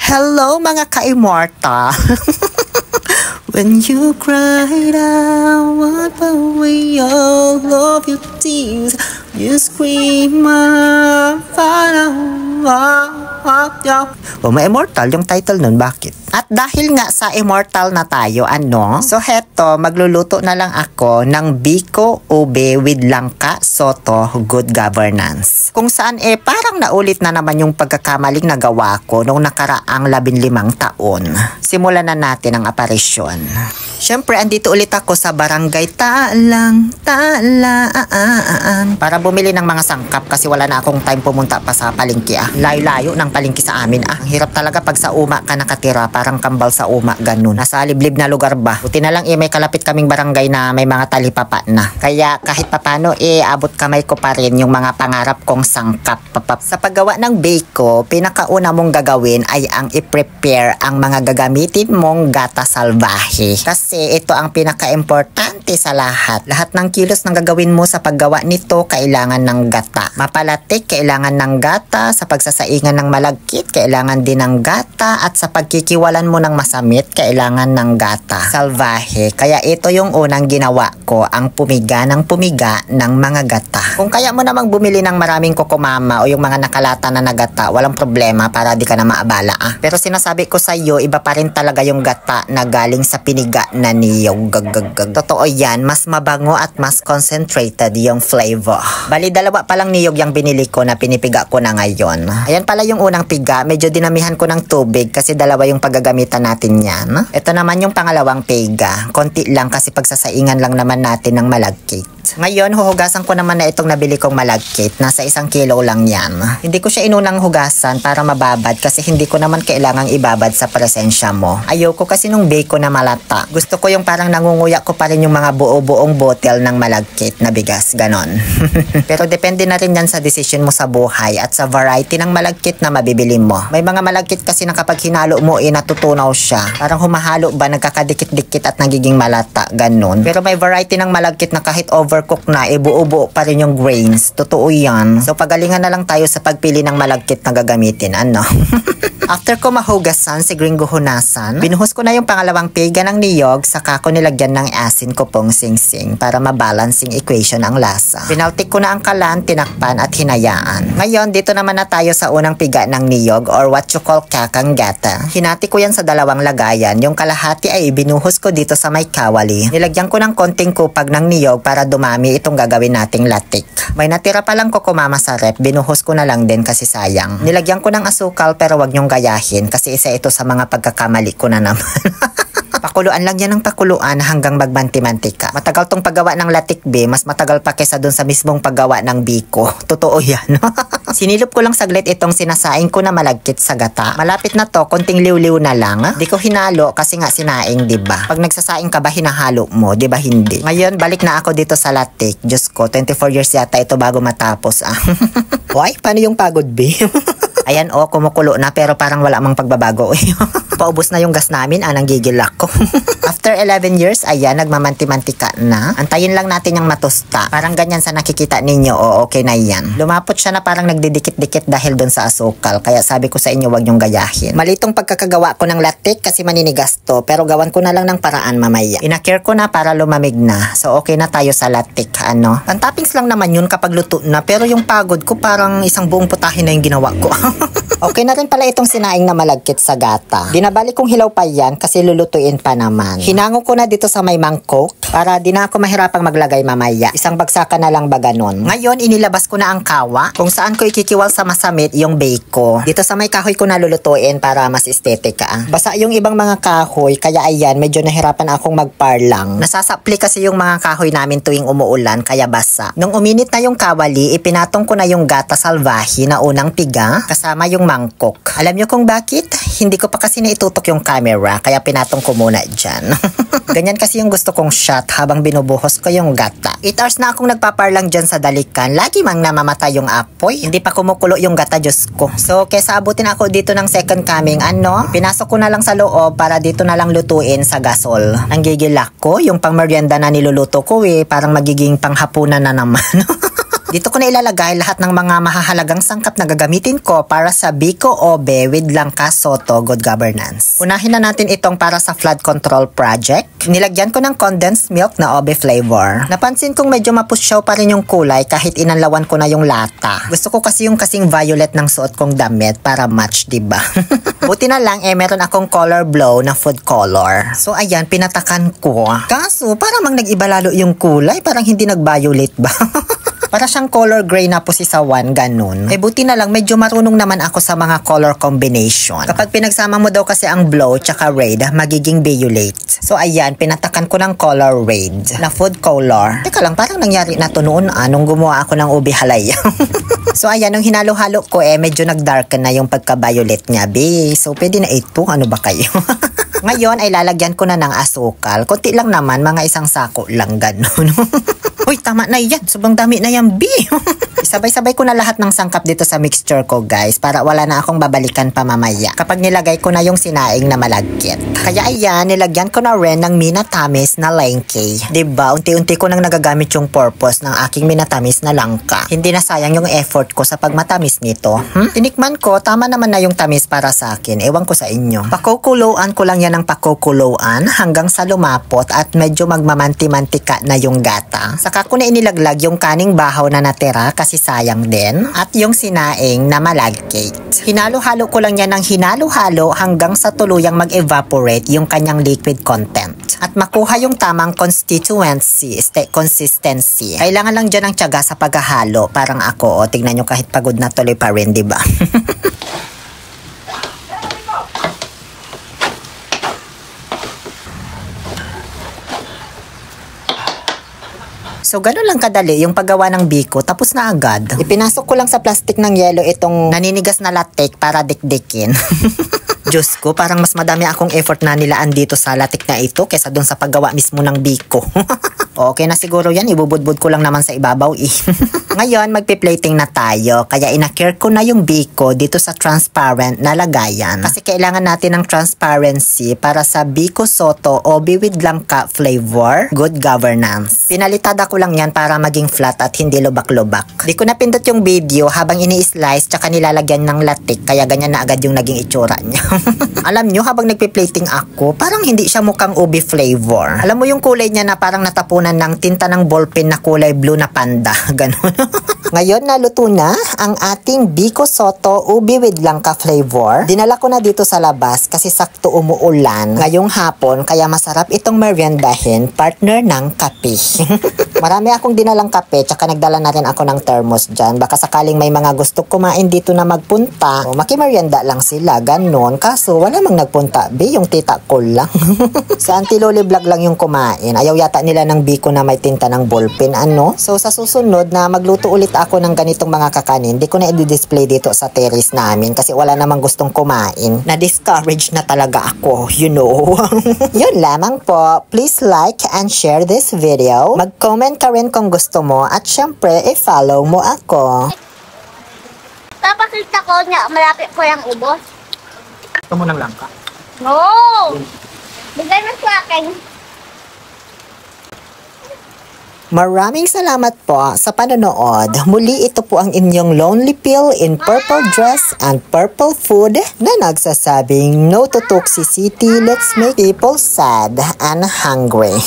Hello mga ka-immortal! When you cried, I wipe away all of your tears. You scream, ma-immortal yung title nun, bakit? At dahil nga sa immortal na tayo, So heto, magluluto na lang ako ng biko ube with langka, soto, good governance. Kung saan parang naulit na naman yung pagkakamaling nagawa ko noong nakaraang 15 taon. Simulan na natin ang aparisyon. Siyempre, andito ulit ako sa barangay Talang, Talaan para bumili ng mga sangkap kasi wala na akong time pumunta pa sa palengke. Layo-layo ng palengke sa amin. Ang hirap talaga pag sa uma ka nakatira, parang kambal sa uma, ganun. Nasa liblib na lugar ba? Buti na lang may kalapit kaming barangay na may mga talipapa na. Kaya kahit papano abot kamay ko pa rin yung mga pangarap kong sangkap. Sa paggawa ng bako, pinakauna mong gagawin ay ang i-prepare ang mga gagamitin mong gata salvahe. Kasi ito ang pinaka-importante sa lahat. Lahat ng kilos na gagawin mo sa paggawa nito, kailangan ng gata. Mapalatik, kailangan ng gata. Sa pagsasaingan ng malagkit, kailangan din ng gata. At sa pagkikiwalan mo ng masamit, kailangan ng gata salvahe. Kaya ito yung unang ginawa ko, ang pumiga ng mga gata. Kung kaya mo namang bumili ng maraming kokomama o yung mga nakalata na nagata, walang problema para di ka na maabala. Pero sinasabi ko sa iyo, iba pa rin talaga yung gata na galing sa piniga na niyog. Totoo yan, mas mabango at mas concentrated yung flavor. Bali, dalawa palang niyog yung binili ko na pinipiga ko na ngayon. Ayan pala yung unang piga, medyo dinamihan ko ng tubig kasi dalawa yung paggagamitan natin yan. Ito naman yung pangalawang piga. Konti lang kasi pagsasaingan lang naman natin ng malagkit. Ngayon, huhugasan ko naman na itong nabili kong malagkit. Nasa 1 kilo lang yan. Hindi ko siya inunang hugasan para mababad kasi hindi ko naman kailangang ibabad sa presensya mo. Ayoko kasi nung bako na malata. Gusto ko yung parang nangunguya ko pa rin yung mga buo-buong bottle ng malagkit na bigas. Ganon. Pero depende na rin yan sa decision mo sa buhay at sa variety ng malagkit na mabibili mo. May mga malagkit kasi na kapag hinalo mo, natutunaw siya. Parang humahalo ba, nagkakadikit-dikit at nagiging malata. Ganon. Pero may variety ng malagkit na kahit overcook na, buo-buo pa rin yung grains. Totoo yan. So pagalingan na lang tayo sa pagpili ng malagkit na gagamitin. After ko mahugasan, siguro hunasan, binuhos ko na yung pangalawang piga ng niyog, saka ko nilagyan ng asin ko pong sing-sing para mabalancing equation ang lasa. Pinaltik ko na ang kalan, tinakpan at hinayaan. Ngayon, dito naman na tayo sa unang piga ng niyog or what you call kakang gata. Hinati ko yan sa dalawang lagayan. Yung kalahati ay binuhos ko dito sa may kawali. Nilagyan ko ng konting kupag ng niyog para dumami itong gagawin nating latik. May natira palang kokomama sa rep, binuhos ko na lang din kasi sayang. Nilagyan ko ng asukal pero wag nyong gayahin kasi isa ito sa mga pagkakamali ko na naman. Pakuluan lang yan ng pakuluan hanggang magmanti-mantika. Matagal tong paggawa ng latik mas matagal pa kesa dun sa mismong paggawa ng biko. Totoo yan. Sinilop ko lang saglit itong sinasaing ko na malagkit sa gata. Malapit na to, konting liw-liw na lang. Di ko hinalo kasi nga sinaing, diba? Pag nagsasaing ka ba, hinahalo mo, diba hindi? Ngayon, balik na ako dito sa latik. Diyos ko, 24 years yata ito bago matapos. Hoy, paano yung pagod, Ayan kumukulo na pero parang wala mang pagbabago. Paubos na yung gas namin, nanggigil ako. After 11 years, ayan, nagmamanti-mantika na. Antayin lang natin yung matusta. Parang ganyan sa nakikita ninyo, okay na yan. Lumapot siya na parang nagdidikit-dikit dahil doon sa asukal. Kaya sabi ko sa inyo, wag nyong gayahin. Malitong pagkakagawa ko ng latik kasi maninigas to. Pero gawan ko na lang ng paraan mamaya. Inakir ko na para lumamig na. So okay na tayo sa latik, Pantoppings lang naman yun kapag luto na. Pero yung pagod ko parang isang buong putahe na yung ginawa ko. Okay na rin pala itong sinaing na malagkit sa gata. Dinabali kong hilaw pa yan kasi lulutuin pa naman. Hinango ko na dito sa may mangkok para di na ako mahirapang maglagay mamaya. Isang bagsakan na lang ba ganon. Ngayon, inilabas ko na ang kawa kung saan ko ikikiwal sa masamit yung bako. Dito sa may kahoy ko na lulutuin para mas estetika. Basa yung ibang mga kahoy kaya ayan, medyo nahirapan akong magparlang. Nasasapli kasi yung mga kahoy namin tuwing umuulan kaya basa. Nung uminit na yung kawali, ipinatong ko na yung gata salvahe na unang piga kasama yung mangkok. Alam nyo kung bakit? Hindi ko pa kasi naitutok yung camera kaya pinatong ko muna dyan. Ganyan kasi yung gusto kong shot habang binubuhos ko yung gata. 8 hours na akong nagpaparlang dyan sa dalikan. Lagi mang namamatay yung apoy. Hindi pa kumukulo yung gata, Diyos ko. So, kesa abutin ako dito ng second coming, pinasok ko na lang sa loob para dito na lang lutuin sa gasol. Ang gigilak ko, yung pang merienda na niluluto ko parang magiging panghapunan na naman. Dito ko na ilalagay lahat ng mga mahahalagang sangkap na gagamitin ko para sa Biko Obe with Langka Soto Good Governance. Unahin na natin itong para sa flood control project. Nilagyan ko ng condensed milk na Obe flavor. Napansin kong medyo mapusyaw pa rin yung kulay kahit inanlawan ko na yung lata. Gusto ko kasi yung kasing violet ng suot kong damit para match, diba? Buti na lang meron akong color blow na food color. So ayan, pinatakan ko. Kaso parang nag-iba lalo yung kulay, parang hindi nag-violet ba? Para siyang color gray na pusisawan, ganun. Buti na lang, medyo marunong naman ako sa mga color combination. Kapag pinagsama mo daw kasi ang blow tsaka red, magiging violet. So ayan, pinatakan ko ng color red na food color. Teka lang, parang nangyari na to noon nung gumawa ako ng ubi halaya. So ayan, nung hinalo-halo ko medyo nag-darken na yung pagka-violet niya, be. So pwede na ito, ano ba kayo? Ngayon ay lalagyan ko na ng asukal. Kunti lang naman, mga isang sako lang, ganun. Uy, tama na yan. Sobrang dami na yan, B. Sabay-sabay ko na lahat ng sangkap dito sa mixture ko, guys, para wala na akong babalikan pa mamaya kapag nilagay ko na yung sinaing na malagkit. Kaya ayan, nilagyan ko na rin ng minatamis na langke. Diba? Unti-unti ko nang nagagamit yung purpose ng aking minatamis na langka. Hindi na sayang yung effort ko sa pagmatamis nito. Tinikman ko, tama naman na yung tamis para sa akin. Ewan ko sa inyo. Pakukuloan ko lang yan ng pakukuloan hanggang sa lumapot at medyo magmamanti-mantika na yung gata. Saka ko na inilaglag yung kaning bahaw na natira kasi sayang din at yung sinaing na malagkit. Hinalo-halo ko lang yan ng hinalo-halo hanggang sa tuluyang mag-evaporate yung kanyang liquid content at makuha yung tamang consistency. Kailangan lang dyan ng tiyaga sa paghahalo. Parang ako, tignan nyo kahit pagod na tuloy pa rin, diba? So, ganun lang kadali yung paggawa ng biko, tapos na agad. Ipinasok ko lang sa plastic ng yelo itong naninigas na latik para dikdikin. Diyos ko, parang mas madami akong effort na nilaan dito sa latik na ito kaysa dun sa paggawa mismo ng biko. Okay na siguro yan, ibubudbud ko lang naman sa ibabaw eh. Ngayon, magpi-plating na tayo, kaya inakir ko na yung biko dito sa transparent na lagayan. Kasi kailangan natin ng transparency para sa Biko Soto Obi with Langka flavor, good governance. Pinalitada ko lang yan para maging flat at hindi lubak-lubak. Di ko napindot yung video habang ini-slice tsaka nilalagyan ng latik, kaya ganyan na agad yung naging itsura niya. Alam nyo, habang nagpi-plating ako, parang hindi siya mukhang ubi flavor. Alam mo yung kulay niya na parang natapunan ng tinta ng ballpen na kulay blue na panda. Ganon. Ngayon, naluto na ang ating Biko Soto Ubi with Langka flavor. Dinala ko na dito sa labas kasi sakto umuulan ngayong hapon, kaya masarap itong meriendahin, partner ng kape. Marami akong dinalang kape, tsaka nagdala na rin ako ng thermos dyan. Baka sakaling may mga gusto kumain dito na magpunta, makimerienda lang sila, ganon. Kaso, wala mang nagpunta, yung tita ko lang. Sa Auntie Loli Vlog lang yung kumain. Ayaw yata nila ng biko na may tinta ng ballpen, ano? So, sa susunod na magluto ulit ako ng ganitong mga kakanin, di ko na i-display dito sa terrace namin kasi wala namang gustong kumain. Na-discourage na talaga ako, you know. Yun lamang po. Please like and share this video. Mag-comment ka rin kung gusto mo at syempre, i-follow mo ako. Papakita ko niya, malapit ko yung ubos. Gusto mo ng langka? No! Bigay mo sa akin. Maraming salamat po sa panonood. Muli, ito po ang inyong lonely pill in purple dress and purple food na nagsasabing no to toxicity, let's make people sad and hungry.